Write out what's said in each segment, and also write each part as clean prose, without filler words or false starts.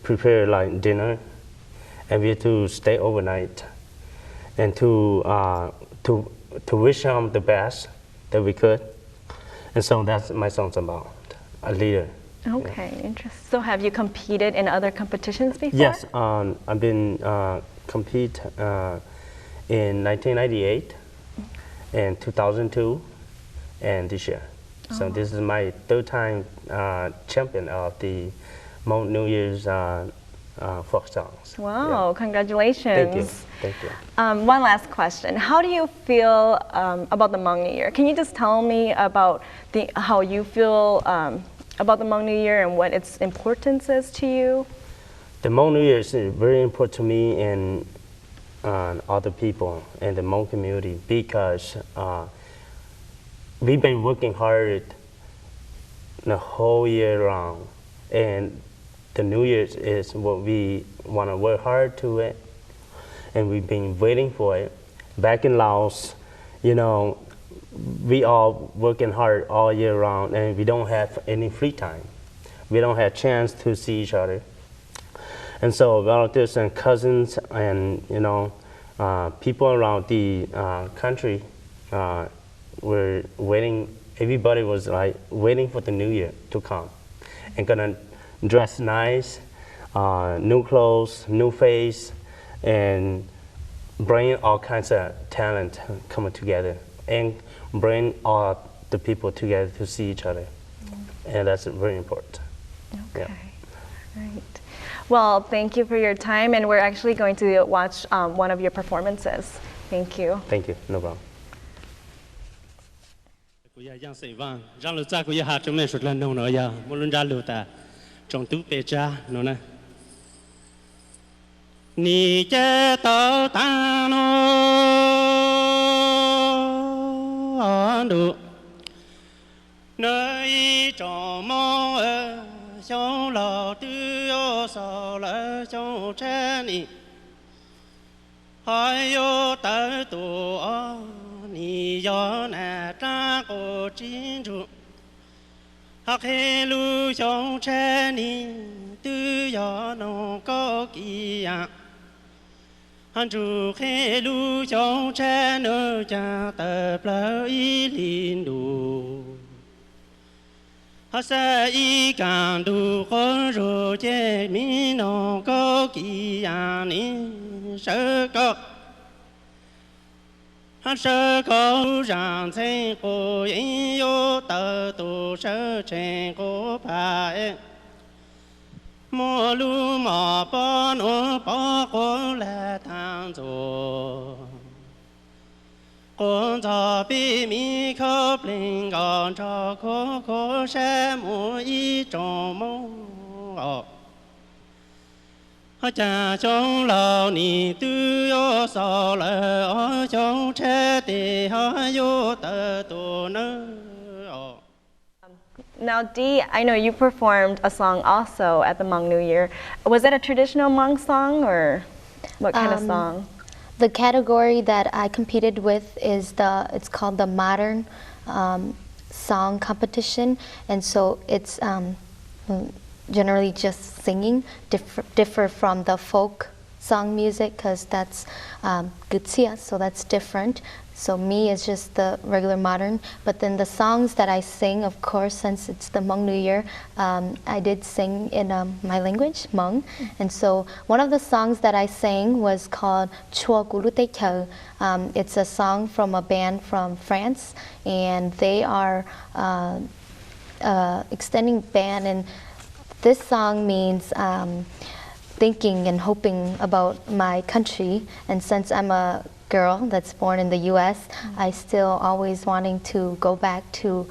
prepare like dinner, and we have to stay overnight, and to wish them the best that we could. And so that's my song's about, a leader. Okay, interesting. So have you competed in other competitions before? Yes, I've been compete in 1998 and 2002 and this year. So this is my third time champion of the Hmong New Year's folk songs. Wow, congratulations. Thank you. Thank you. One last question. How do you feel about the Hmong New Year? Can you just tell me about how you feel about the Hmong New Year and what its importance is to you? The Hmong New Year is very important to me and other people in the Hmong community because we've been working hard the whole year round, and the New Year's is what we want to work hard to it, and we've been waiting for it. Back in Laos, you know, we all working hard all year round, and we don't have any free time. We don't have chance to see each other. And so relatives and cousins and, you know, people around the country were waiting. Everybody was like waiting for the New Year to come and gonna dress nice, new clothes, new face, and bring all kinds of talent coming together and bring all the people together to see each other. And that's very important. Okay, Yeah. right. Well, thank you for your time, and we're actually going to watch one of your performances. Thank you. Thank you, no problem. Ni che tao ta no andu nơi trong mong ở trong lò tư ô sao lỡ trong trẻ ni hai ô tớ tù ô ni gió nè tra cô chín trụ hắc hê lu trong trẻ ni tư gió nông có kỳ ạ hắn chủ khê lu trong trẻ nơ cha tập lỡ ý linh đủ hắn sẽ ý càng đủ khó rồi chế mi nông có kỳ ạ ni sơ có hắn sơ có rằng thế cô yên yêu tờ tù sơ trên cô phải mùa lu mò bó nô bó cô là thang dồ cô cho bí mi khớp linh gòn cho cô sẽ mùa ý trong mông cha trong lào ni tư yo sao lỡ trong trẻ thì ha yo tờ tu nơ. Now, Dee, I know you performed a song also at the Hmong New Year. Was it a traditional Hmong song or what kind of song? The category that I competed with is it's called the modern song competition, and so it's generally just singing, differ from the folk song music because that's gutsia, so that's different. So me is just the regular modern, but then the songs that I sing, of course, since it's the Hmong New Year, I did sing in my language, Hmong, and so one of the songs that I sang was called Chua Gulute Keug. It's a song from a band from France, and they are extending band, and this song means thinking and hoping about my country, and since I'm a girl that's born in the US, I still always wanting to go back to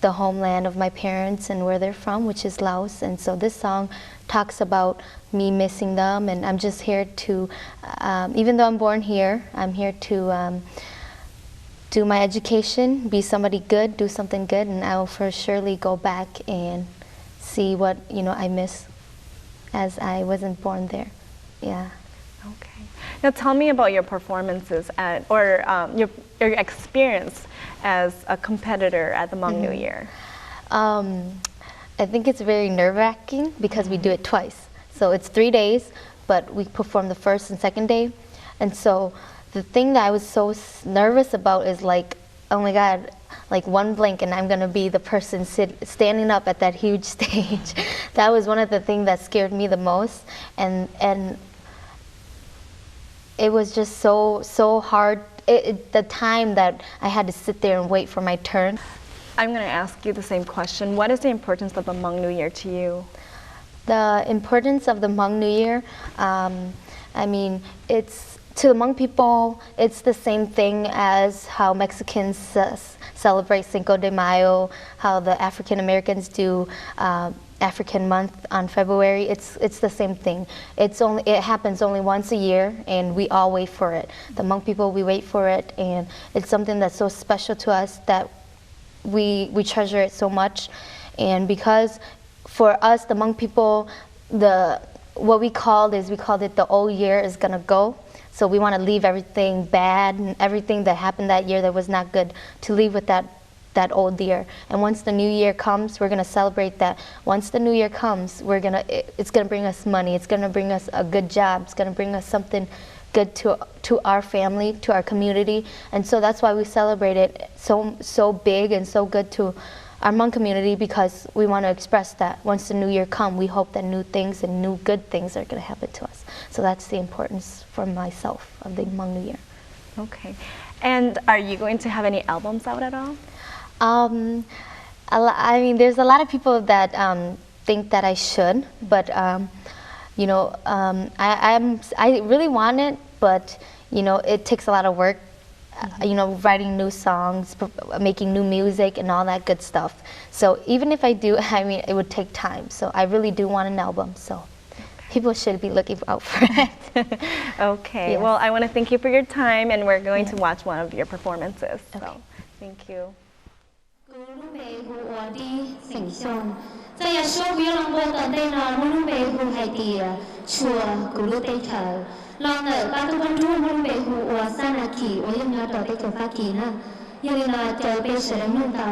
the homeland of my parents and where they're from, which is Laos. And so this song talks about me missing them, and I'm just here to, even though I'm born here, I'm here to do my education, be somebody good, do something good, and I will for surely go back and see what I miss as I wasn't born there. Yeah. Okay. Now tell me about your performances or your experience as a competitor at the Hmong New Year. I think it's very nerve-wracking because we do it twice. So it's 3 days, but we perform the first and second day. And so the thing that I was so nervous about is like, oh my God, like one blink and I'm gonna be the person standing up at that huge stage. That was one of the things that scared me the most. And it was just so hard. The time that I had to sit there and wait for my turn. I'm going to ask you the same question. What is the importance of the Hmong New Year to you? The importance of the Hmong New Year, I mean, it's to the Hmong people, it's the same thing as how Mexicans celebrate Cinco de Mayo, how the African Americans do African month on February. It's the same thing. It happens only once a year, and we all wait for it. The Hmong people, we wait for it, and it's something that's so special to us that we treasure it so much. And because for us, the Hmong people, what we called it the old year is gonna go. So we want to leave everything bad and everything that happened that year that was not good, to leave with that old year. And once the new year comes, we're gonna celebrate that. Once the new year comes, it's gonna bring us money. It's gonna bring us a good job. It's gonna bring us something good to our family, to our community. And so that's why we celebrate it so big and so good to our Hmong community, because we want to express that once the new year comes, we hope that new things and new good things are going to happen to us. So that's the importance for myself of the Hmong New Year. Okay. And are you going to have any albums out at all? I mean, there's a lot of people that think that I should, but you know, I really want it, but you know, it takes a lot of work. You know, writing new songs, making new music, and all that good stuff. So even if I do, I mean, it would take time. So I really do want an album. So people should be looking out for it. Okay. Yes. Well, I want to thank you for your time, and we're going to watch one of your performances. Okay. So, thank you. 在亚洲不要让我等待那木鲁贝湖海底啊，ชัวกูรู้ได้เธอลองบ้านทุกคนรู้มุลุเบหูว่าสานาคีว่ายังนาต่อได้กับฟ้ากีนะยังนาเจอเบสเรนุ่งเตา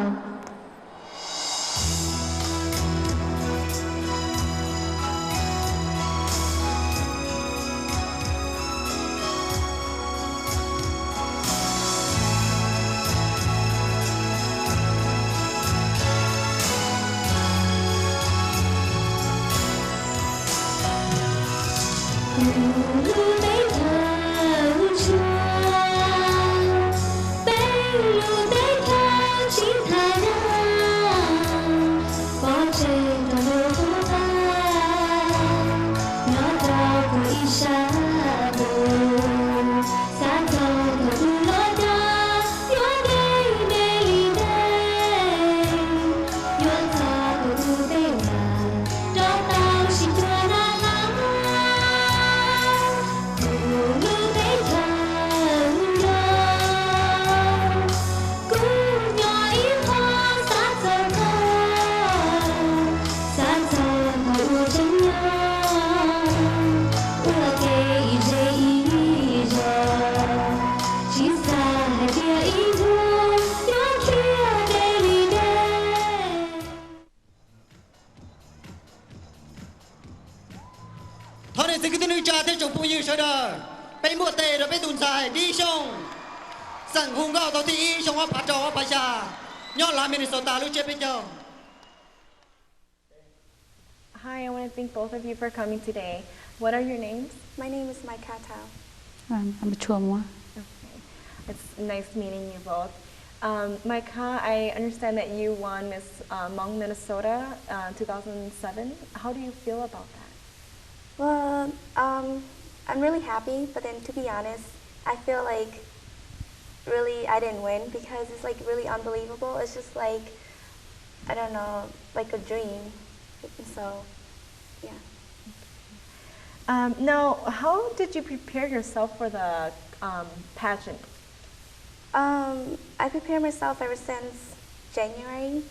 Hi, I want to thank both of you for coming today. What are your names? My name is Maika Tao. I'm a chua. Okay. It's nice meeting you both. Maika, I understand that you won Miss Hmong Minnesota 2007. How do you feel about that? Well, I'm really happy, but then to be honest, I feel like really I didn't win because it's like really unbelievable. It's just like, I don't know, like a dream. So, yeah. Now, how did you prepare yourself for the pageant? I prepared myself ever since January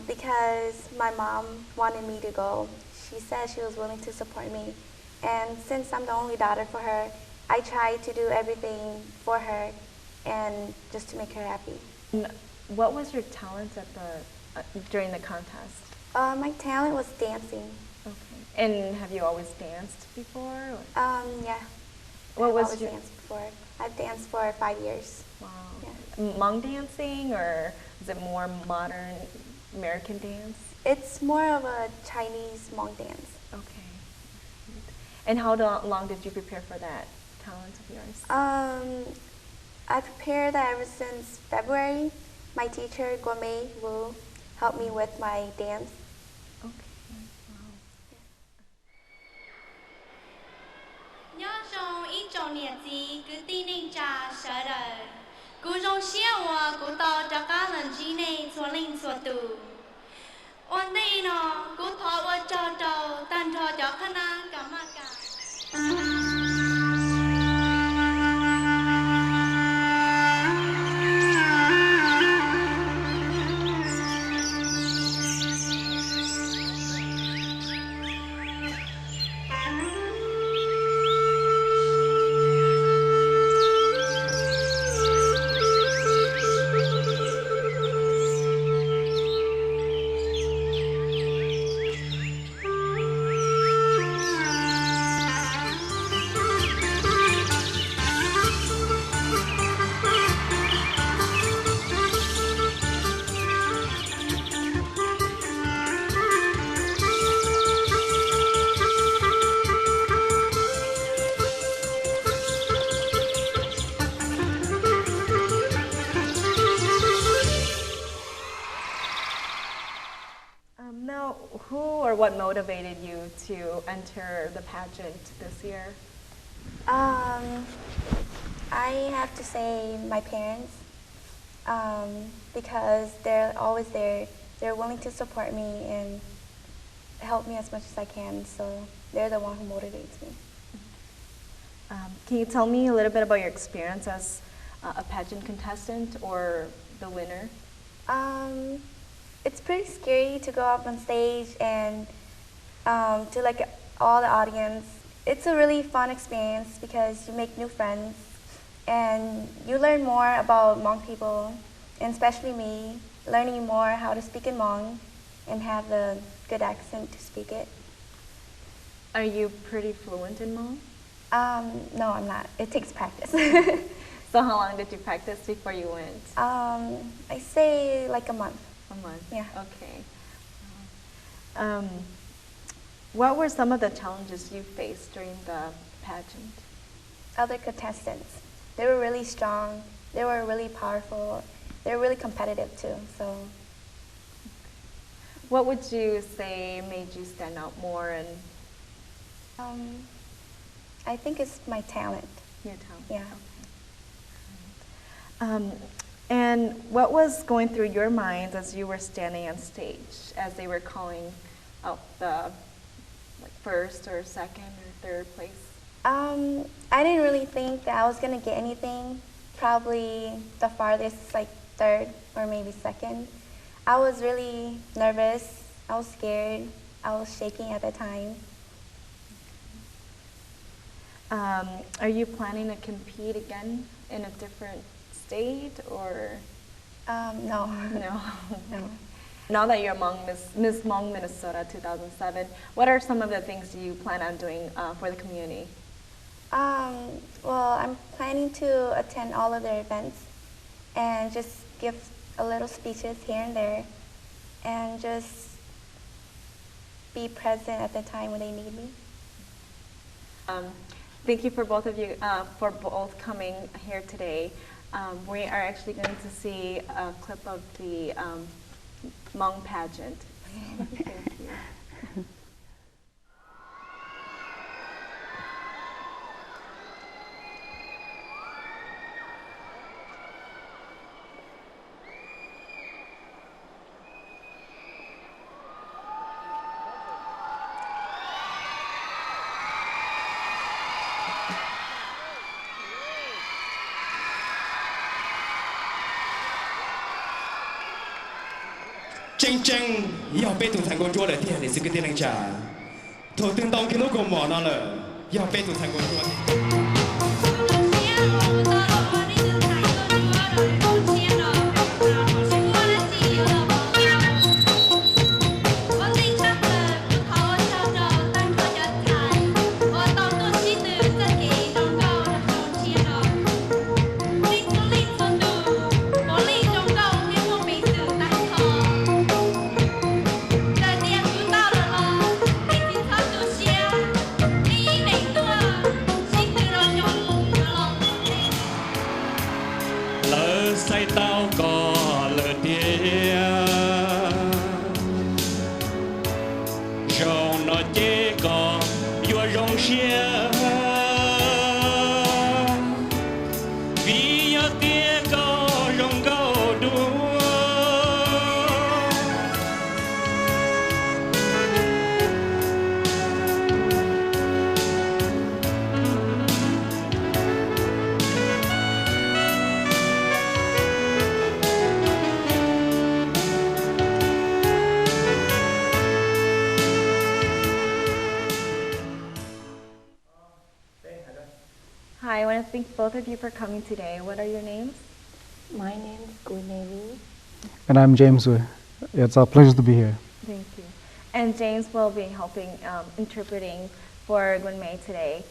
because my mom wanted me to go. She said she was willing to support me. And since I'm the only daughter for her, I tried to do everything for her and just to make her happy. What was your talent at during the contest? My talent was dancing. Okay. And have you always danced before? Yeah. What I've was always your danced before. I've danced for 5 years. wow? Yeah. Hmong dancing, or is it more modern American dance? It's more of a Chinese Hmong dance. Okay. And how long did you prepare for that talent of yours? I prepared that ever since February. My teacher, Gourmet Wu, helped me with my dance. Okay. Wow. nhớ trong ít trong nhiệt gì cứ tin nên trả sợ đời cú trong xia hòa cú to cho cá lần gì này xua linh xua tù ôn đây nó cú thọ qua cho trâu tan thọ cho khả năng cả mà cả Now, who or what motivated you to enter the pageant this year? I have to say my parents, because they're always there. They're willing to support me and help me as much as I can. So they're the one who motivates me. Can you tell me a little bit about your experience as a pageant contestant or the winner? It's pretty scary to go up on stage and to like all the audience. It's a really fun experience because you make new friends and you learn more about Hmong people, and especially me, learning more how to speak in Hmong and have a good accent to speak it. Are you pretty fluent in Hmong? No, I'm not. It takes practice. So how long did you practice before you went? I say like a month. A month. Yeah. Okay. What were some of the challenges you faced during the pageant? Other contestants, they were really strong. They were really powerful. They were really competitive too. So. What would you say made you stand out more? And I think it's my talent. your talent. Yeah. Okay. And what was going through your mind as you were standing on stage, as they were calling out the first or second or third place? I didn't really think that I was gonna get anything. Probably the farthest, like third or maybe second. I was really nervous. I was scared. I was shaking at the time. Are you planning to compete again in a different state or? No. No. No. Now that you're among Miss Hmong Minnesota 2007, what are some of the things you plan on doing for the community? Well, I'm planning to attend all of their events and just give a little speeches here and there and just be present at the time when they need me. Thank you for both of you for both coming here today. We are actually going to see a clip of the Hmong pageant. Thank you. 真正要被总参过桌的店里是个店里家，头等到看到个毛那了，要被总参过桌的。hai tao có lỡ tiếng rau nó chế có vừa rong xia vì nhớ tiếng có rong câu đua Hi, I want to thank both of you for coming today. What are your names? My name is Guinevi. And I'm James Wu. It's a pleasure to be here. Thank you. And James will be helping interpreting for Gunmei today.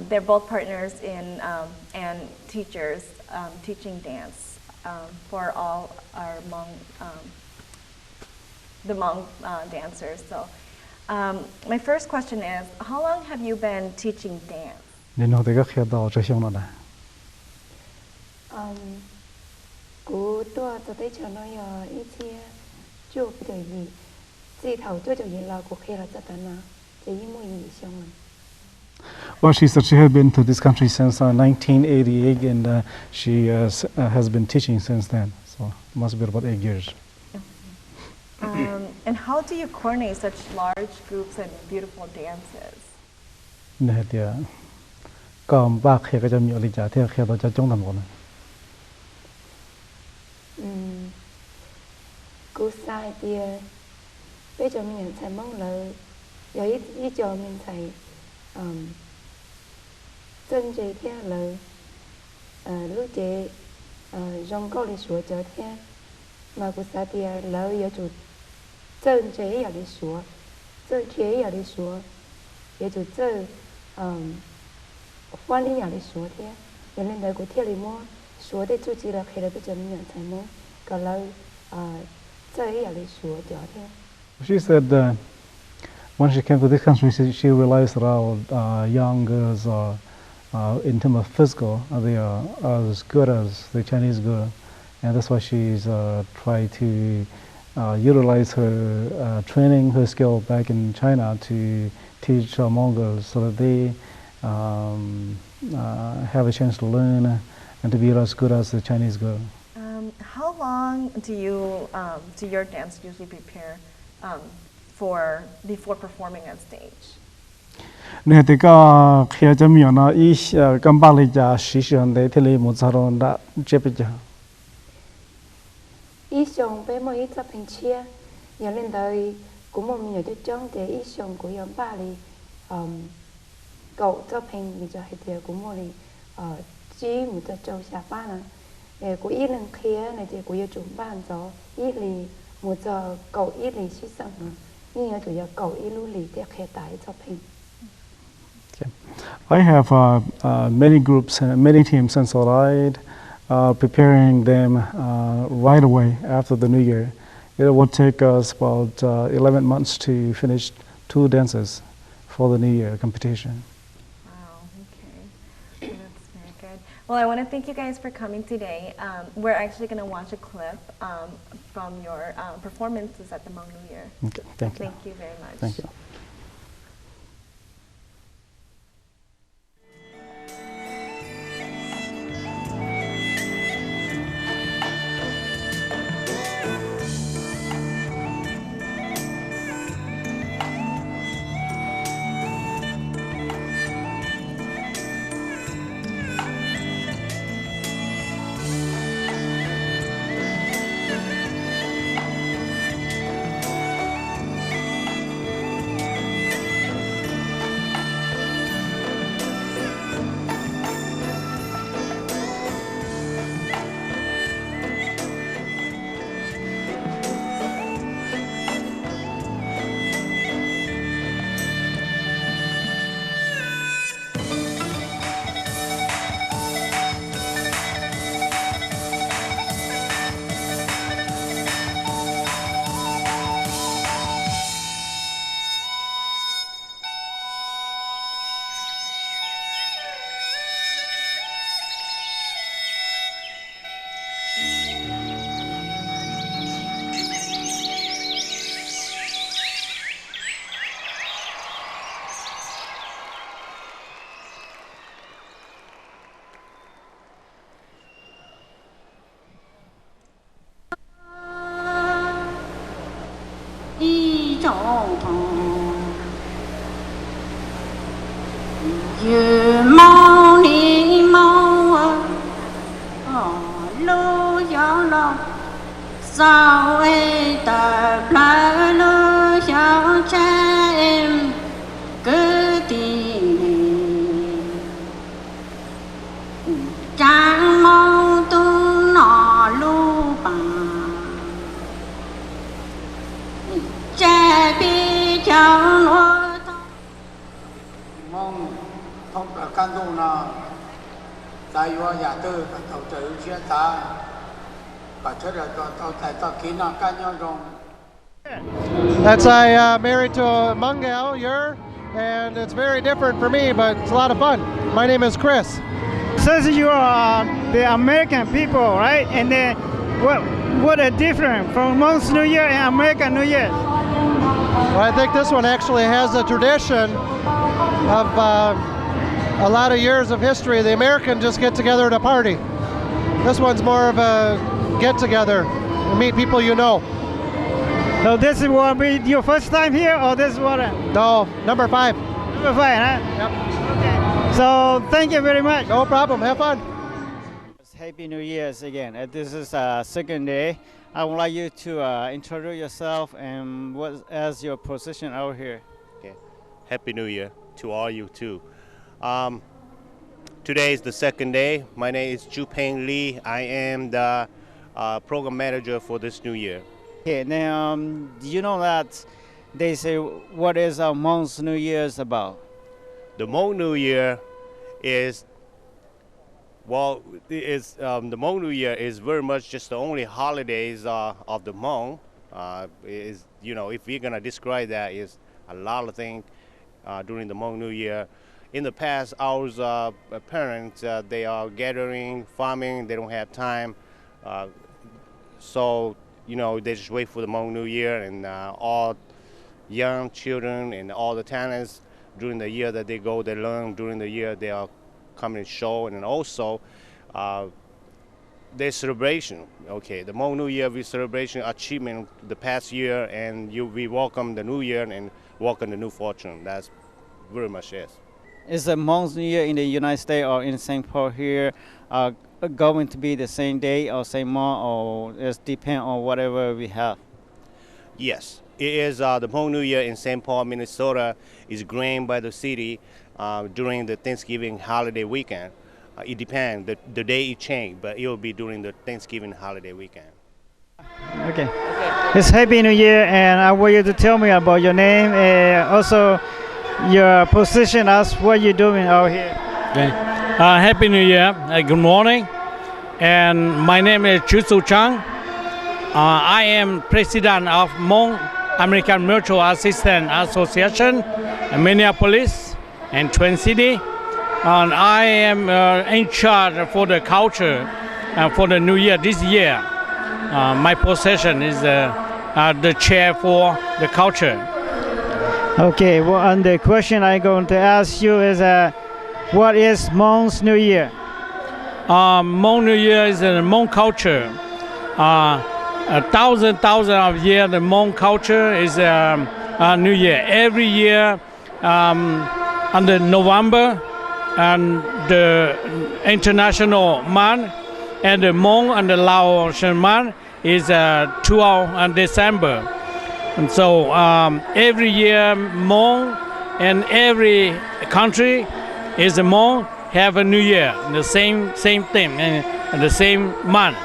They're both partners in and teachers teaching dance for all our Hmong, the Hmong dancers. So my first question is, how long have you been teaching dance? Nên hồi tới các khía đào cho xong rồi. Cú tua tôi thấy cho nó ít chia chưa bị đời gì, chỉ thầu chưa cho gì là cuộc khi là cho tận nào, chỉ mua gì xong rồi. Well, she said she had been to this country since 1988, and she has been teaching since then. So it must be about 8 years. And how do you coordinate such large groups and beautiful dances? Nên thì còn ba khía cái trong nhiều lịch trả theo khía đó cho chúng ta một này. Cú sai thì bây giờ mình sẽ mong là giờ ít giờ mình sẽ chân chế theo là lúc chế rong câu lịch sử cho theo mà cú sai thì là giờ chủ chân chế giờ lịch sử chân chế giờ lịch sử giờ chủ chân quan lý giờ lịch sử theo giờ lên đời của theo lịch mua số để chủ chỉ là khi là bây giờ mình sẽ mong còn là She said when she came to this country, she realized that our young girls are, in terms of physical, they are as good as the Chinese girl, and that's why she's tried to utilize her training, her skill back in China to teach Hmong girls so that they have a chance to learn and to be as good as the Chinese girl. How long do your dance usually prepare before performing on stage? Nè thì có khi cho mình nó ít cầm bạc lịch trả sử dụng để thì lấy một số đã chế bây giờ. Ít xong với mỗi ít tập hình chia, giờ lên đời cũng một mình cho trong để ít xong của nhóm ba thì cậu tập hình bây giờ thì cũng một chỉ một tập trâu xả ba nè. Của ít lần kia này thì của yêu chúng ban gió ít lì một giờ cậu ít lì suy sẵn nhưng mà chủ yếu cậu ít lưu lì để khẽ tái cho hình. I have many groups and many teams in Solid, preparing them right away after the New Year. It will take us about 11 months to finish 2 dances for the New Year competition. Well, I want to thank you guys for coming today. We're actually going to watch a clip from your performances at the Hmong New Year. Okay, thank you. Thank you very much. Thank you. Trang mong tu nọ lu bằng Trẻ bi cháu nô mong thông cả can tu nọ tại yo nhà tư cả tàu trời xuyên ta cả chất là tàu tại tàu kín nọ can nhau rong. That's I married to a Hmong gal, and it's very different for me, but it's a lot of fun. My name is Chris. Since you are the American people, right? And then what a difference from Hmong New Year and American New Year? Well, I think this one actually has a tradition of a lot of years of history. The American just get together at a party. This one's more of a get together and meet people you know. So this will be your first time here, or this one? No, number 5. Number 5, huh? Yep. Okay. So thank you very much. No problem. Have fun. Happy New Year's again. This is second day. I would like you to introduce yourself and what is your position out here. Okay. Happy New Year to all you too. Today is the second day. My name is Ju-Peng Lee. I am the program manager for this New Year. Okay, now do you know that they say what is Hmong New Year about? The Hmong New Year is the Hmong New Year is very much just the only holidays of the Hmong. If we're gonna describe that, is a lot of things during the Hmong New Year. In the past, our parents they are gathering, farming. They don't have time, so they just wait for the Hmong New Year, and all young children and all the talents during the year that they go, they learn during the year. They are coming and show, and also their celebration. Okay, the Hmong New Year, we celebration achievement the past year, and we welcome the New Year and welcome the new fortune. That's very much it. Is the Hmong New Year in the United States or in St. Paul here going to be the same day or same month, or it depends on whatever we have? Yes, it is. The Hmong New Year in St. Paul, Minnesota is grained by the city during the Thanksgiving holiday weekend. It depends. The day it changes, but it will be during the Thanksgiving holiday weekend. Okay. It's Happy New Year, and I want you to tell me about your name and also your position as what you're doing out here. Okay. Happy New Year. Good morning. And my name is Chu Su Chang. I am president of Hmong American Mutual Assistance Association in Minneapolis and Twin City. And I am in charge for the culture for the New Year this year. My position is the chair for the culture. Okay, well, and the question I'm going to ask you is what is Hmong's New Year? Hmong New Year is a Hmong culture. A thousand of years, the Hmong culture is a New Year. Every year, under November, and the international month, and the Hmong and the Laotian month is 12 December. And so every year, Hmong and every country is a Hmong have a New Year, the same thing, and the same month.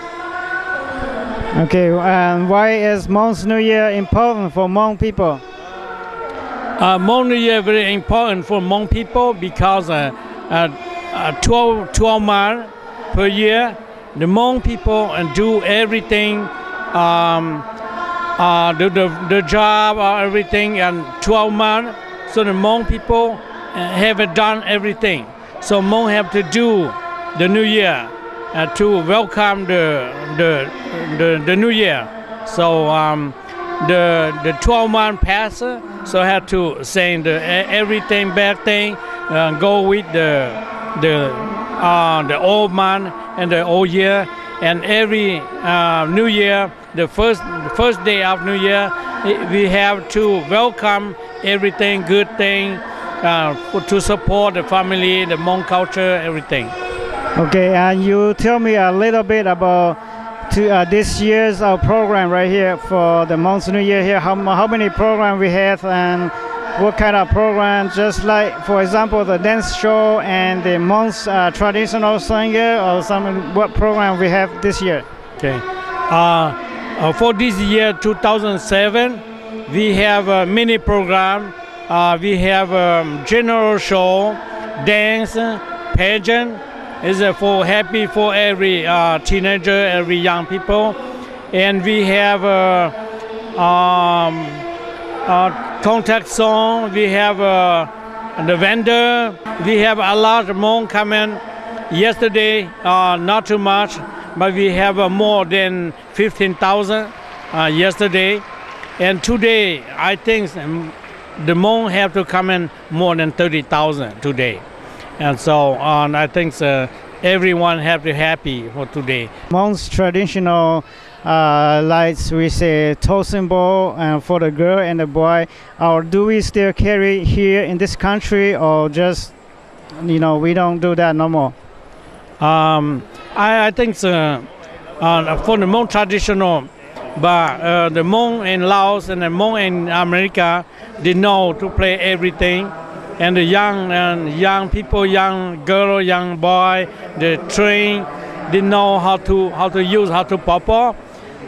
Okay, and why is Hmong's New Year important for Hmong people? Hmong New Year very important for Hmong people because 12 months per year, the Hmong people do everything, the job or everything, and 12 months. So the Hmong people have done everything. So Hmong have to do the New Year to welcome the New Year. So the 12 months pass, so I have to say everything bad thing, go with the old month and the old year, and every New Year, the first day of New Year, we have to welcome everything good thing to support the family, the Hmong culture, everything. Okay, and you tell me a little bit about this year's program right here for the Hmong's New Year here. How many programs we have, and what kind of program? Just like, for example, the dance show and the Hmong's traditional singer, or some what program we have this year? Okay. For this year, 2007, we have a mini program. We have a general show, dance, pageant. It's for happy for every teenager, every young people. And we have a contact song. We have the vendor. We have a lot of Hmong coming. Yesterday, not too much, but we have more than 15,000 yesterday. And today, I think the Hmong have to come in more than 30,000 today. And so I think everyone have to happy for today. Hmong's traditional lights, we say toe symbol, and for the girl and the boy, or do we still carry here in this country, or just, we don't do that no more? I think for the Hmong traditional, but the Hmong in Laos and the Hmong in America, they know to play everything. And the young people, young girl, young boy, they train, they know how to use, how to pop.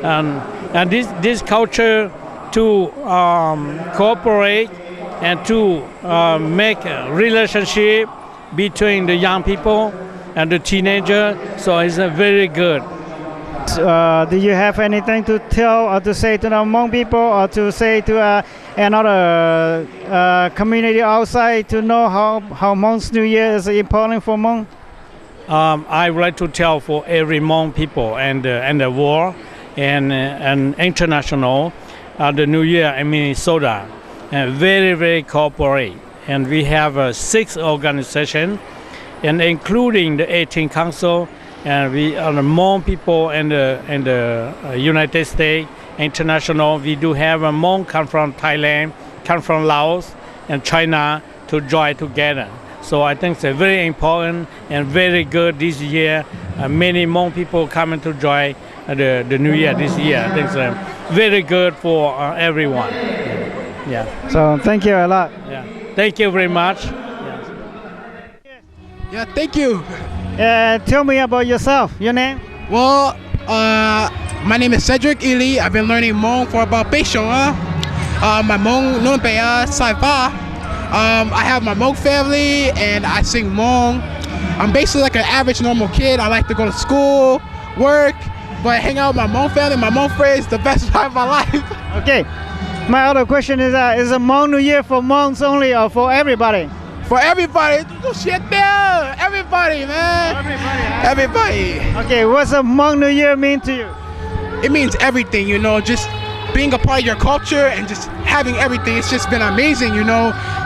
And this culture to cooperate and to make a relationship between the young people and the teenager. So it's very good. Do you have anything to tell or to say to the Hmong people, or to say to another community outside to know how Hmong's New Year is important for Hmong? I would like to tell for every Hmong people and the world and international, the New Year in Minnesota, very, very cooperate. And we have 6 organizations, and including the 18 council. And we are the Hmong people in the United States, international. We do have a Hmong come from Thailand, come from Laos and China to join together. So I think it's very important and very good this year. Many Hmong people coming to join the New Year this year. I think it's very good for everyone. Yeah. So thank you a lot. Yeah. Thank you very much. Yeah, thank you. Tell me about yourself. Your name? Well, my name is Cedric Ely. I've been learning Hmong for about Beishong. My Hmong non beya saib. I have my Hmong family and I sing Hmong. I'm basically like an average normal kid. I like to go to school, work, but hang out with my Hmong family, my Hmong friends, the best time of my life. Okay. My other question is a Hmong New Year for Hmongs only or for everybody? For everybody, shit there. Everybody, man. Everybody. Okay, what's a Hmong New Year mean to you? It means everything, just being a part of your culture and just having everything. It's just been amazing,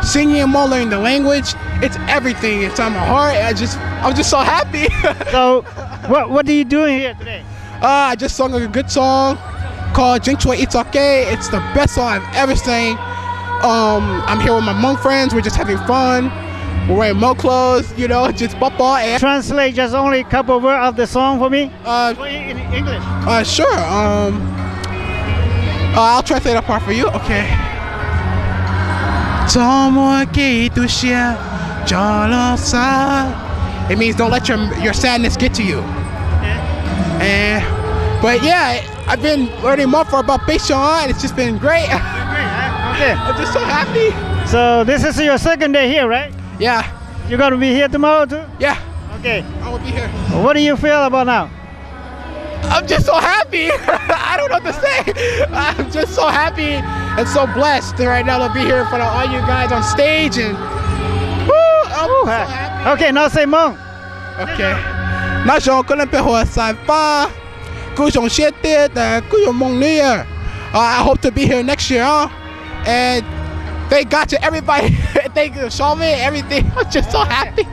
Singing Hmong, learning the language. It's everything. It's on my heart. I'm just so happy. So, what are you doing here today? I just sung a good song called Jing Chua It's Okay. It's the best song I've ever sang. I'm here with my Hmong friends. We're just having fun. We're wearing Hmong clothes, just papa. And translate just only a couple of words of the song for me. In English. Sure. I'll translate that part for you. Okay. It means don't let your sadness get to you. But yeah, I've been learning more for about Beishong, and it's just been great. Okay. I'm just so happy. So this is your second day here, right? Yeah. You're gonna be here tomorrow too? Yeah. Okay. I will be here. What do you feel about now? I'm just so happy. I don't know what to say. I'm just so happy and so blessed right now to be here in front of all you guys on stage, and I'm so happy. Okay, now say Hmong. Okay. Now so gonna be for saib. Hmong New Year. I hope to be here next year, and thank God to everybody. Thank you, show me everything. I'm just so happy.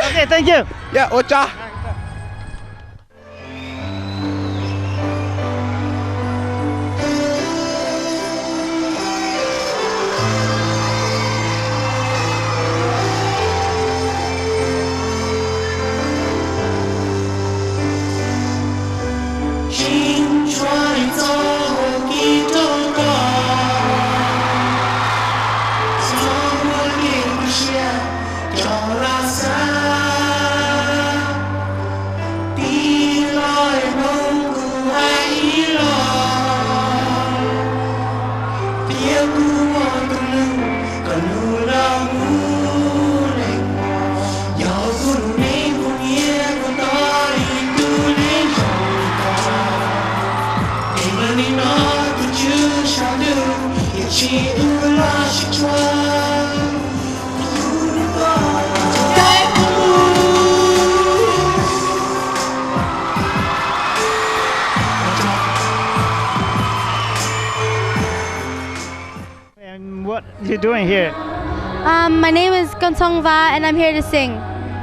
Okay, thank you. Yeah, ocha. Hãy subscribe cho kênh Ghiền Mì Gõ để không bỏ lỡ And what you doing here? My name is Gonsong Va, and I'm here to sing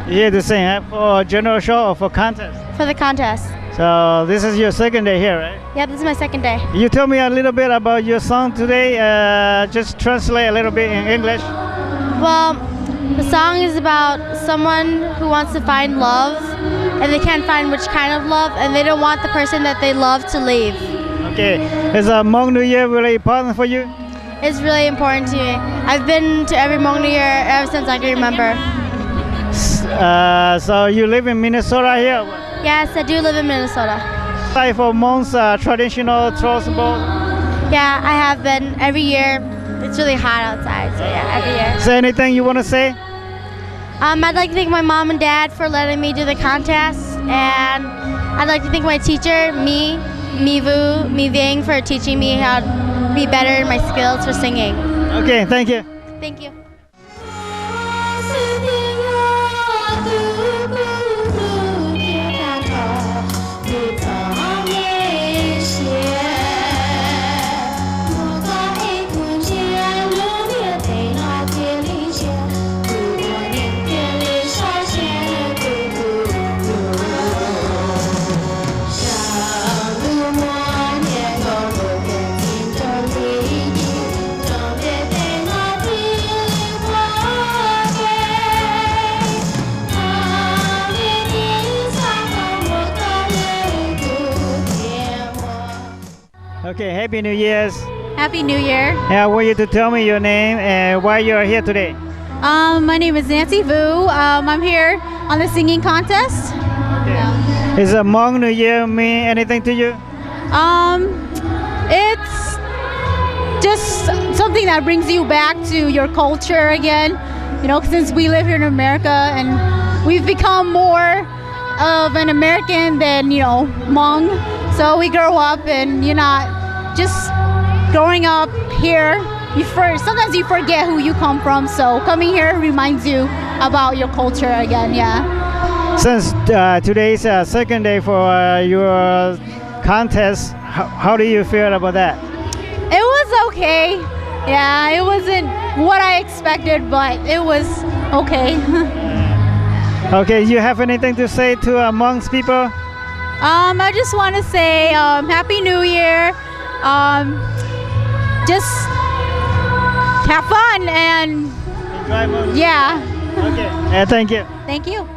Here to sing for general show or for contest? for the contest. So this is your second day here, right? Yep, this is my second day. You tell me a little bit about your song today. Just translate a little bit in English. Well, the song is about someone who wants to find love, and they can't find which kind of love, and they don't want the person that they love to leave. Okay, is Hmong New Year really important for you? It's really important to me. I've been to every Hmong New Year ever since I can remember. So you live in Minnesota here? Yes, I do live in Minnesota. Like for Hmong's traditional toast bowl? Yeah, I have been every year. It's really hot outside, so yeah, every year. Is there anything you want to say? I'd like to thank my mom and dad for letting me do the contest, and I'd like to thank my teacher, Mi Ving, for teaching me how to be better in my skills for singing. Okay, thank you. Thank you. Okay, Happy New Year's. Happy New Year. I want you to tell me your name and why you are here today. My name is Nancy Vu. I'm here on the singing contest. Is Hmong New Year mean anything to you? It's just something that brings you back to your culture again. You know, since we live here in America and we've become more of an American than, you know, Hmong. So we grow up and you're not just growing up here. Sometimes you forget who you come from. So coming here reminds you about your culture again. Yeah. Since today's second day for your contest, how do you feel about that? It was okay. Yeah, it wasn't what I expected, but it was okay. Okay, you have anything to say to Hmong's people? I just want to say Happy New Year. Just have fun and yeah. Okay. Thank you. Thank you.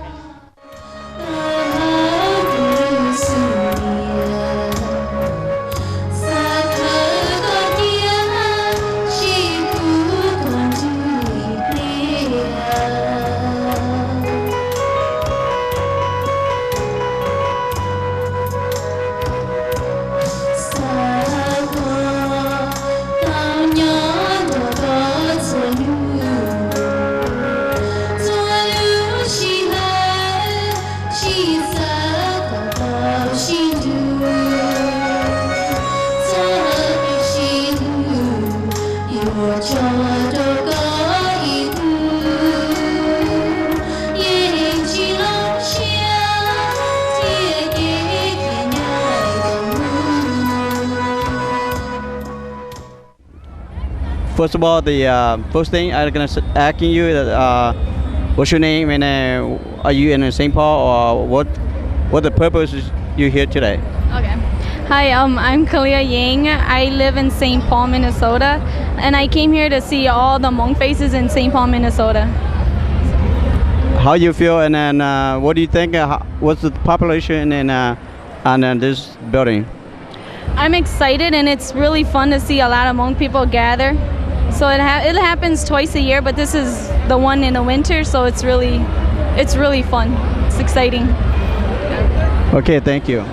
First of all, the first thing I'm gonna ask you is, what's your name and are you in St. Paul or what the purpose is you here today? Okay. Hi, I'm Kalia Yang. I live in St. Paul, Minnesota, and I came here to see all the Hmong faces in St. Paul, Minnesota. How you feel and then what do you think? What's the population in this building? I'm excited, and it's really fun to see a lot of Hmong people gather. So it happens twice a year, but this is the one in the winter, so it's really fun. It's exciting. Okay, thank you.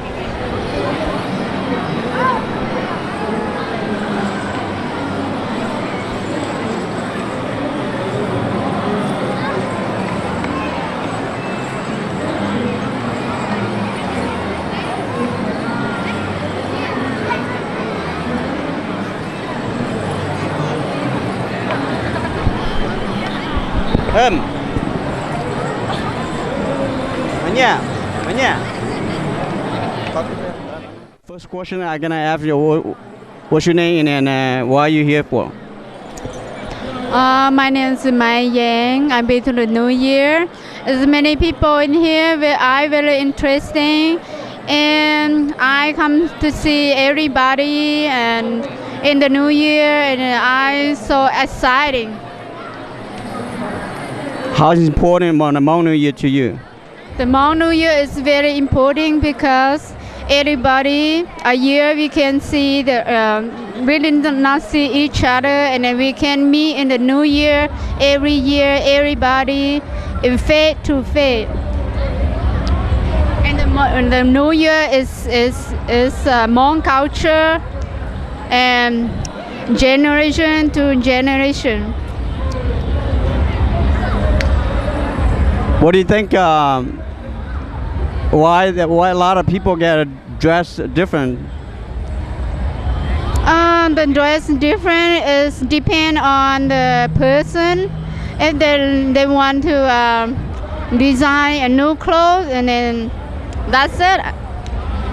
First question I'm gonna ask you, what's your name and why are you here for? My name is Mai Yang. I've been to the New Year. There's many people in here. I very interesting, and I come to see everybody and in the New Year, and I so exciting. How is important about the Hmong New Year to you? The Hmong New Year is very important because everybody a year we can see the really not see each other, and then we can meet in the New Year every year, everybody in faith to faith. And the New Year is Hmong culture and generation to generation. What do you think? Why a lot of people get dressed different? The dress different is depend on the person. If they want to design a new clothes, and then that's it,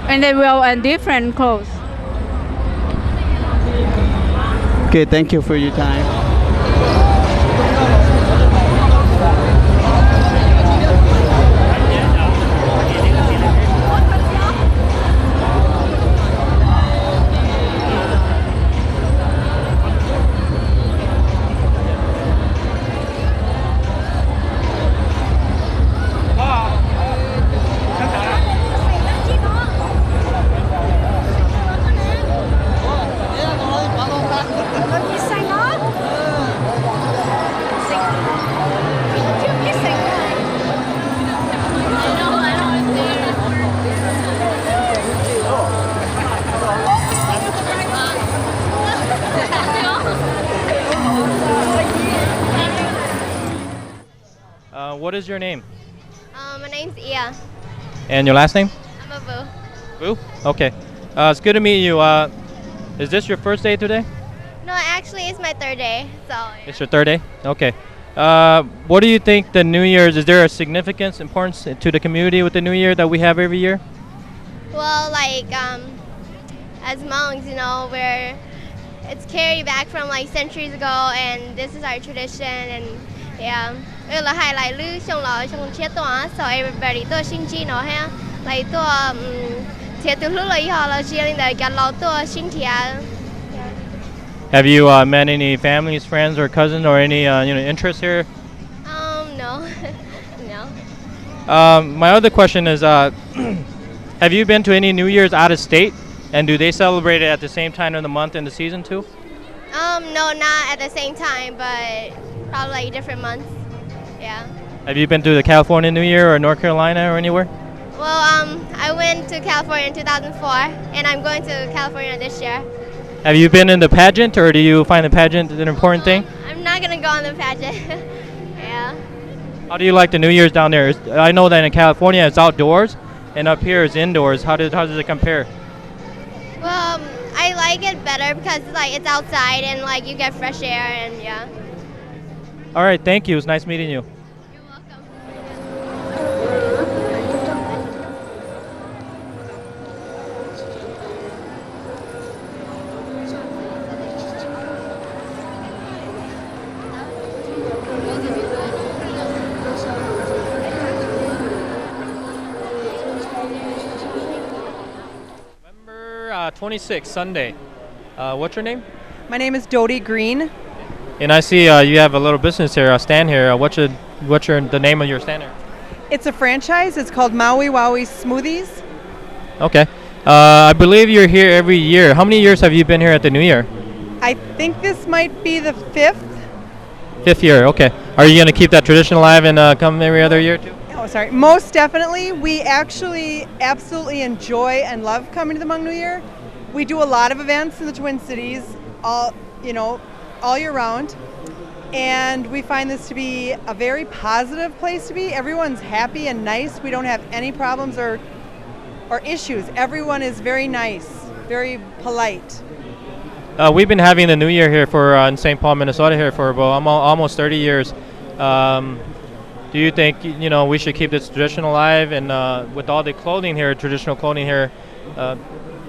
and they wear a different clothes. Okay, thank you for your time. What is your name? My name's Ia. And your last name? I'm a Vu. Vu? Okay. It's good to meet you. Is this your first day today? No, actually it's my third day. So yeah. It's your third day? Okay. What do you think the New Year's, is there a significance, importance to the community with the New Year that we have every year? Well, like as monks, you know, it's carried back from like centuries ago, and this is our tradition, and yeah. So everybody to Xinji no ha. Like to Have you met any families, friends, or cousins, or any interests here? No. No. My other question is, have you been to any New Year's out of state, and do they celebrate it at the same time of the month and the season too? No, not at the same time, but probably like different months. Yeah. Have you been to the California New Year or North Carolina or anywhere? Well, I went to California in 2004, and I'm going to California this year. Have you been in the pageant, or do you find the pageant an important thing? I'm not gonna go on the pageant. Yeah. How do you like the New Year's down there? I know that in California it's outdoors, and up here it's indoors. How does it compare? Well, I like it better because like it's outside and like you get fresh air, and yeah. All right, thank you. It's nice meeting you. November 26th, Sunday. What's your name? My name is Dodie Green. And I see you have a little business here, a stand here. What's the name of your stand here? It's a franchise. It's called Maui Wowie Smoothies. Okay. I believe you're here every year. How many years have you been here at the New Year? I think this might be the fifth. Fifth year, okay. Are you going to keep that tradition alive and come every other year too? Oh, sorry. Most definitely. We actually absolutely enjoy and love coming to the Hmong New Year. We do a lot of events in the Twin Cities, all year round, and we find this to be a very positive place to be. Everyone's happy and nice. We don't have any problems or issues. Everyone is very nice, very polite. We've been having the New Year here in St. Paul, Minnesota here for about almost 30 years. Do you think we should keep this tradition alive? And with all the clothing here, traditional clothing here,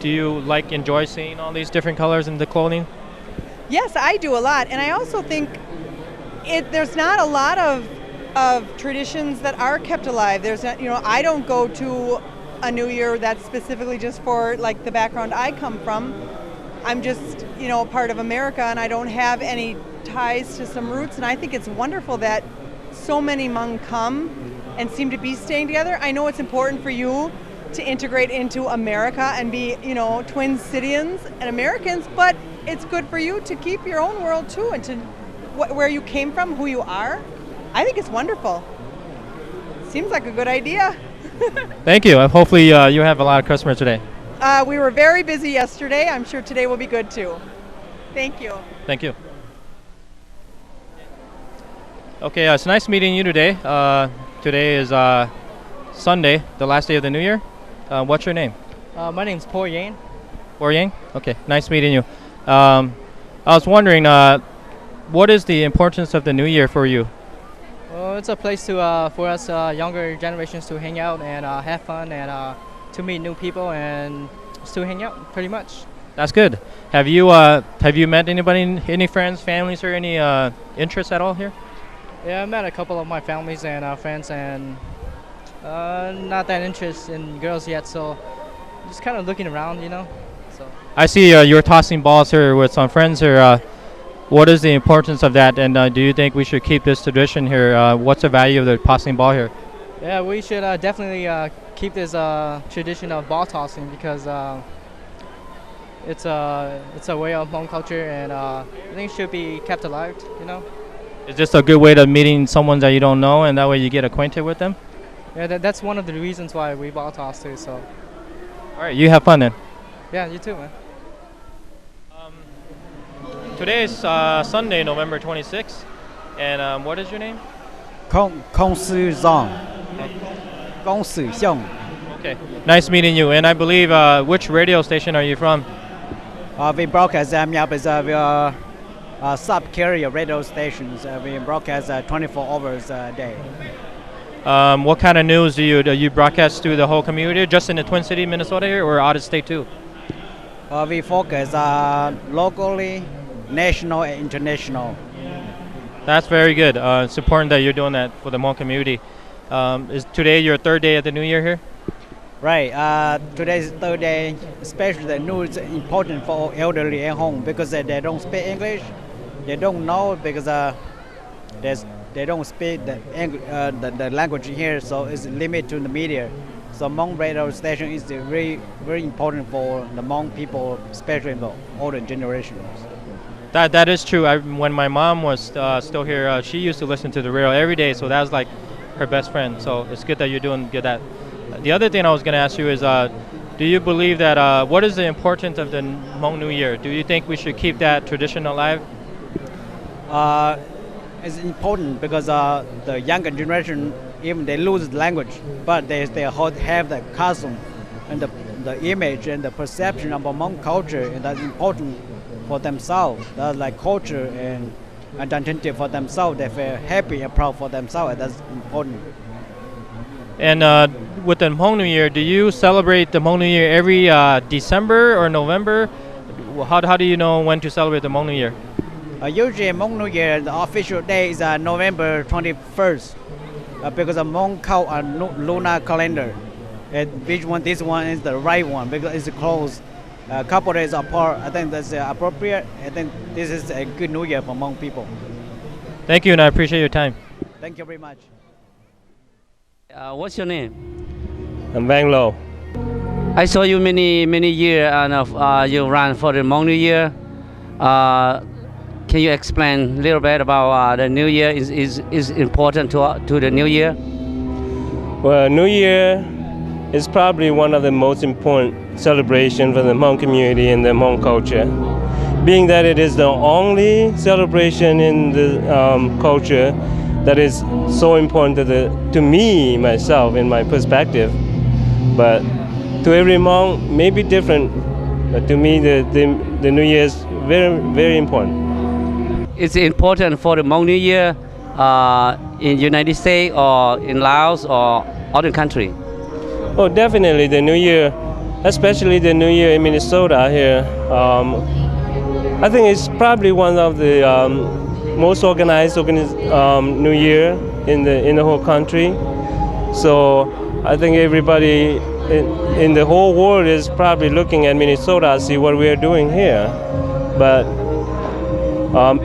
do you enjoy seeing all these different colors in the clothing? Yes, I do a lot, and I also think there's not a lot of traditions that are kept alive. There's not, I don't go to a New Year that's specifically just for the background I come from. I'm just part of America, and I don't have any ties to some roots, and I think it's wonderful that so many Hmong come and seem to be staying together. I know it's important for you to integrate into America and be, Twin Cityans and Americans, but it's good for you to keep your own world too, and to where you came from, who you are. I think it's wonderful. Seems like a good idea. Thank you. Hopefully you have a lot of customers today. We were very busy yesterday. I'm sure today will be good too. Thank you. Thank you. Okay, it's nice meeting you today. Today is Sunday, the last day of the New Year. What's your name? My name's Po Yang. Po Yang? Okay, nice meeting you. I was wondering, what is the importance of the New Year for you? Well, it's a place for us younger generations to hang out and have fun and to meet new people and just to hang out, pretty much. That's good. Have you met anybody, any friends, families, or any interests at all here? Yeah, I met a couple of my families and friends, and not that interested in girls yet, so just kind of looking around, So. I see you're tossing balls here with some friends here. What is the importance of that, and do you think we should keep this tradition here? What's the value of the tossing ball here? Yeah, we should definitely keep this tradition of ball tossing, because it's a way of Hmong culture, and I think it should be kept alive, Is this a good way to meeting someone that you don't know, and that way you get acquainted with them? Yeah, that's one of the reasons why we ball toss too, so. All right, you have fun then. Yeah, you too, man. Today is Sunday, November 26th, and what is your name? Kong Su Zong. Kong Su Xiong. Okay, nice meeting you. And I believe, which radio station are you from? We broadcast muab is sub-carrier radio stations. We broadcast 24 hours a day. What kind of news do you broadcast to the whole community, just in the Twin City, Minnesota here, or out of state too? We focus locally, national, and international. That's very good. It's important that you're doing that for the Hmong community. Is today your third day of the New Year here? Right. Today's third day. Especially the news is important for elderly at home because they don't speak English. They don't know because they don't speak the language here, so it's limited to the media. So Hmong radio station is very, very important for the Hmong people, especially the older generations. That is true. When my mom was still here, she used to listen to the radio every day, so that was like her best friend. So it's good that you're doing good at that. The other thing I was going to ask you is, do you believe that, what is the importance of the Hmong New Year? Do you think we should keep that tradition alive? It's important because the younger generation, even they lose the language, but they have the custom and the image and the perception of Hmong culture, and that's important for themselves. That's like culture and identity for themselves. They feel happy and proud for themselves, and that's important. And with the Hmong New Year, do you celebrate the Hmong New Year every December or November? How do you know when to celebrate the Hmong New Year? Usually Hmong New Year, the official day is November 21st because the Hmong count on lunar calendar. And this one is the right one because it's close. A couple days apart. I think that's appropriate. I think this is a good New Year for Hmong people. Thank you, and I appreciate your time. Thank you very much. What's your name? I'm Vang Lo. I saw you many years and you ran for the Hmong New Year. Can you explain a little bit about the New Year is important to the New Year? Well, New Year is probably one of the most important celebrations for the Hmong community and the Hmong culture. Being that it is the only celebration in the culture that is so important to me, myself, in my perspective. But to every Hmong, may be different. But to me, the New Year is very, very important. It's important for the Hmong New Year in United States or in Laos or other country? Oh, definitely the New Year, especially the New Year in Minnesota here. I think it's probably one of the most organized New Year in the whole country. So I think everybody in the whole world is probably looking at Minnesota to see what we are doing here. But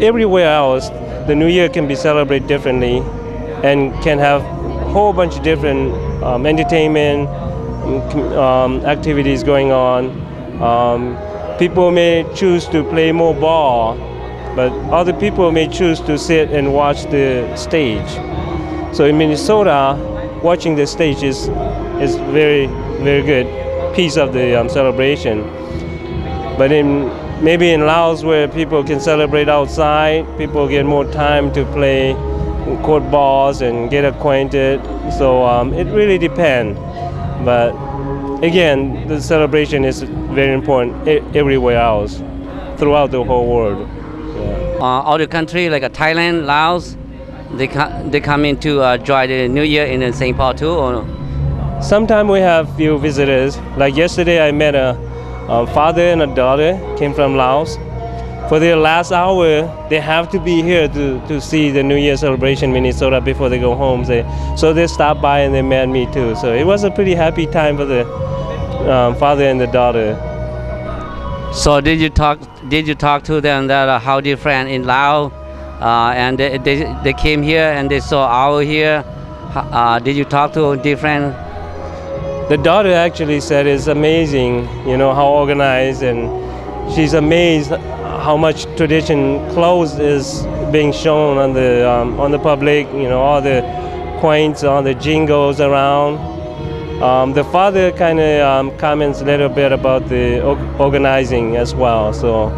everywhere else, the New Year can be celebrated differently and can have a whole bunch of different entertainment activities going on. People may choose to play more ball, but other people may choose to sit and watch the stage. So in Minnesota, watching the stage is very, very good piece of the celebration. But maybe in Laos, where people can celebrate outside, people get more time to play court balls and get acquainted. So it really depends. But again, the celebration is very important everywhere else, throughout the whole world. Yeah. Other country like Thailand, Laos, they come in to join the New Year in St. Paul too? Or? Sometimes we have few visitors. Like yesterday, I met a father and a daughter came from Laos. For their last hour, they have to be here to see the New Year celebration in Minnesota before they go home. So they stopped by and they met me too. So it was a pretty happy time for the father and the daughter. So did you talk to them that how different in Laos, and they came here and they saw our here? Did you talk to different? The daughter actually said it's amazing, how organized, and she's amazed how much tradition clothes is being shown on the public. All the quaints, all the jingles around. The father kind of comments a little bit about the organizing as well. So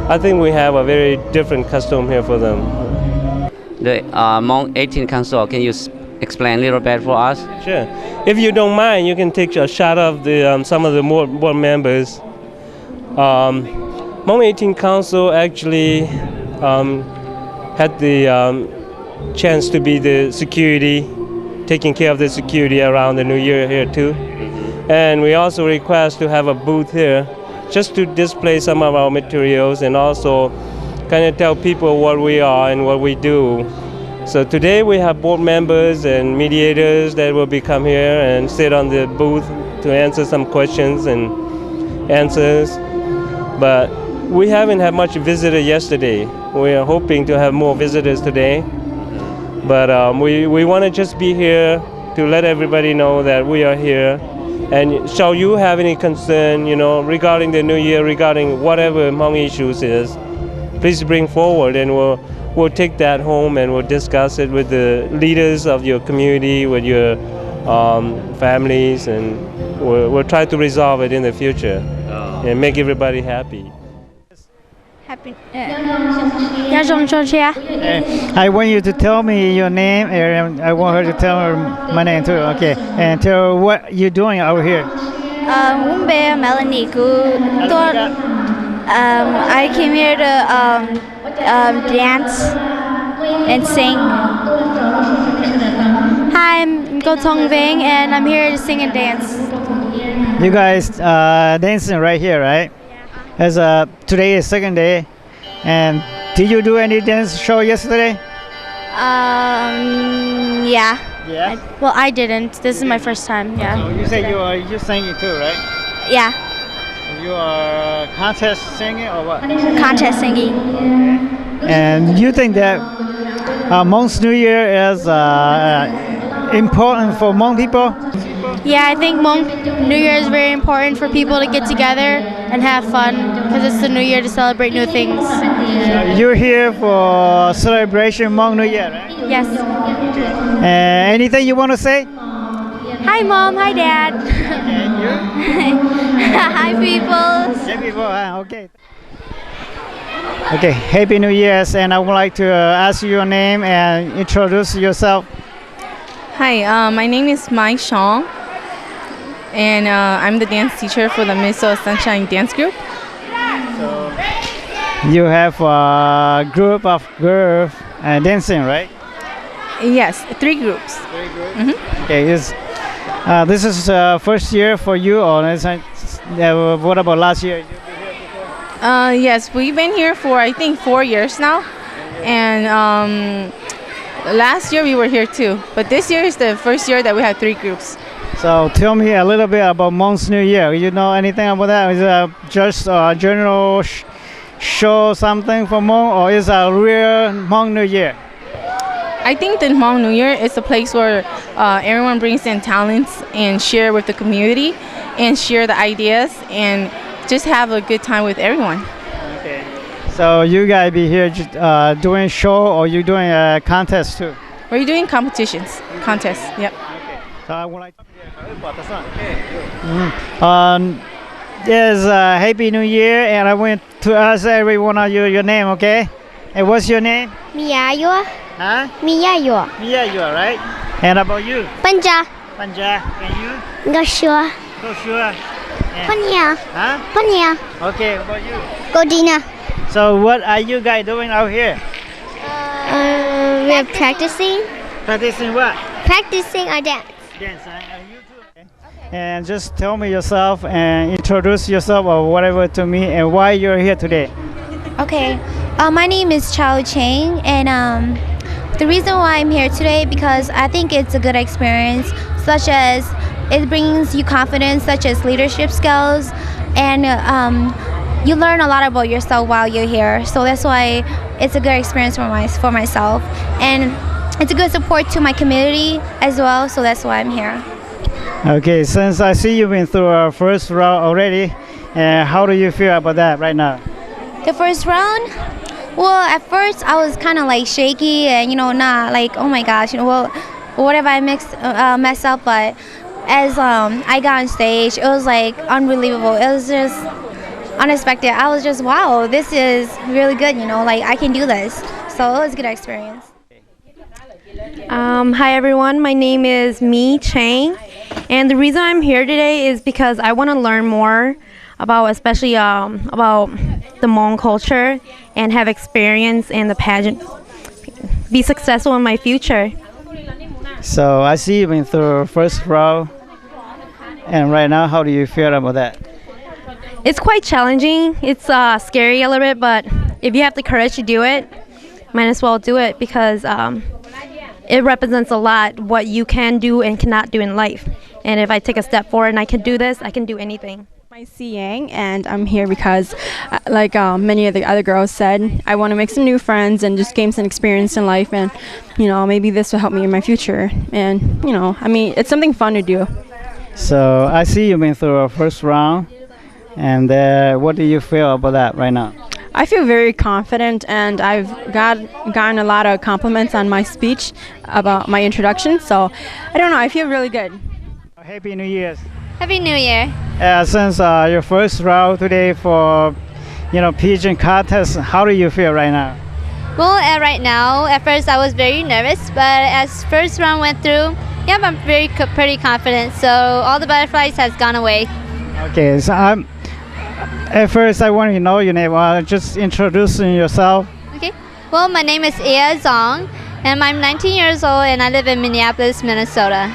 I think we have a very different custom here for them. The Hmong 18 Council, can you explain a little bit for us? Sure. If you don't mind, you can take a shot of some of the board members. Hmong 18 Council actually had the chance to be the security, taking care of the security around the New Year here too. And we also request to have a booth here just to display some of our materials and also kind of tell people what we are and what we do. So today we have board members and mediators that will come here and sit on the booth to answer some questions and answers. But we haven't had much visitor yesterday. We are hoping to have more visitors today. But we want to just be here to let everybody know that we are here. And shall you have any concern, regarding the New Year, regarding whatever Hmong issues is, please bring forward, and we'll take that home and we'll discuss it with the leaders of your community, with your families, and we'll try to resolve it in the future and make everybody happy. Happy. I want you to tell me your name, and I want her to tell her my name too. Okay, and tell what you're doing over here. Melanie. I came here to dance and sing. Hi, I'm Go Tong Ving, and I'm here to sing and dance. You guys dancing right here, right? As today is second day, and did you do any dance show yesterday? Yeah. Yeah. Well, I didn't. This is my first time. Yeah. So you say you singing too, right? Yeah. You are contest singing or what? Contest singing. And you think that Hmong's New Year is important for Hmong people? Yeah, I think Hmong New Year is very important for people to get together and have fun because it's the New Year to celebrate new things. So you're here for celebration Hmong New Year, right? Yes. Anything you want to say? Hi, Mom. Hi, Dad. And you? Hi, people. Hey, people. Okay. Okay, Happy New Year's, and I would like to ask you your name and introduce yourself. Hi, my name is Mai Shong, and I'm the dance teacher for the Minnesota Sunshine Dance Group. So you have a group of girls dancing, right? Yes, 3 groups. Okay, this is first year for you, or what about last year? Yes, we've been here for I think 4 years now, and last year we were here too. But this year is the first year that we have 3 groups. So tell me a little bit about Hmong's New Year. You know anything about that? Is it just a general show something for Hmong, or is it a real Hmong New Year? I think the Hmong New Year is a place where everyone brings in talents and share with the community and share the ideas and just have a good time with everyone. Okay. So you guys be here doing show, or you doing a contest too? We're doing contests. Yep. Okay. So I would like to yes, Happy New Year, and I want to ask every one of you your name, okay? And what's your name? Miyayua. Huh? Miyayua. Miyayua, right? And about you? Panja. Panja. And you? Goshua. Joshua. Panya. Huh? Panya. Okay, about you? Godina. So what are you guys doing out here? We're practicing. Practicing what? Practicing our dance. Dance, are you too? Okay. And just tell me yourself and introduce yourself or whatever to me and why you're here today. Okay, my name is Chao Chang, and the reason why I'm here today because I think it's a good experience, such as it brings you confidence, such as leadership skills, and you learn a lot about yourself while you're here. So that's why it's a good experience for myself, and it's a good support to my community as well. So that's why I'm here. Okay, since I see you've been through our first round already, how do you feel about that right now? The first round, well, at first I was kind of like shaky and not like, oh my gosh, well, what if I mess up? But as I got on stage, it was like unbelievable. It was just unexpected. I was just, wow, this is really good. Like I can do this. So it was a good experience. Hi everyone, my name is Mi Chang, and the reason I'm here today is because I want to learn more about, especially about the Hmong culture, and have experience in the pageant, be successful in my future. So I see you've been through first round, and right now, how do you feel about that? It's quite challenging. It's scary a little bit, but if you have the courage to do it, might as well do it because it represents a lot what you can do and cannot do in life. And if I take a step forward and I can do this, I can do anything. I'm Yang, and I'm here because, like many of the other girls said, I want to make some new friends and just gain some experience in life, and maybe this will help me in my future. And it's something fun to do. So I see you've been through our first round, and what do you feel about that right now? I feel very confident, and I've gotten a lot of compliments on my speech about my introduction. So I don't know, I feel really good. Happy New Year. Happy New Year. Since your first round today for, pigeon contest, how do you feel right now? Well, right now, at first I was very nervous, but as first round went through, yeah, I'm pretty confident. So all the butterflies has gone away. Okay, so at first I want to know your name. Just introducing yourself. Okay. Well, my name is Ea Zong, and I'm 19 years old, and I live in Minneapolis, Minnesota.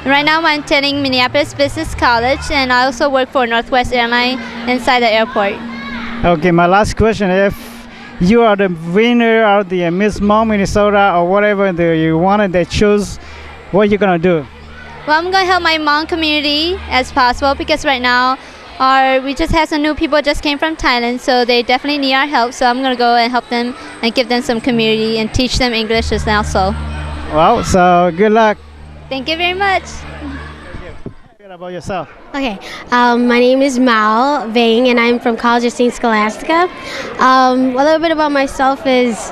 Right now I'm attending Minneapolis Business College, and I also work for Northwest Airlines inside the airport. Okay, my last question, if you are the winner of the Miss Hmong Minnesota or whatever you wanted to choose, what are you going to do? Well, I'm going to help my Hmong community as possible because right now we just have some new people just came from Thailand, so they definitely need our help. So I'm going to go and help them and give them some community and teach them English as well. So. Well, so good luck. Thank you very much. What about yourself? Okay, my name is Mao Vang, and I'm from College of St. Scholastica. A little bit about myself is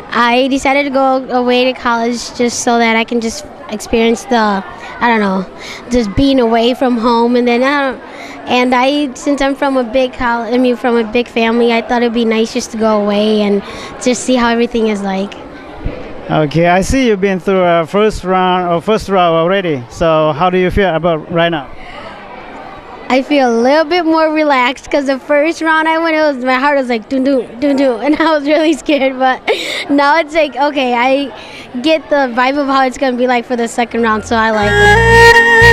I decided to go away to college just so that I can just experience just being away from home, and then since I'm from a big from a big family, I thought it'd be nice just to go away and just see how everything is like. Okay, I see you've been through a first round already. So how do you feel about right now? I feel a little bit more relaxed because the first round I went, my heart was like doo doo doo doo, and I was really scared. But now it's like okay, I get the vibe of how it's gonna be like for the second round, so I like it.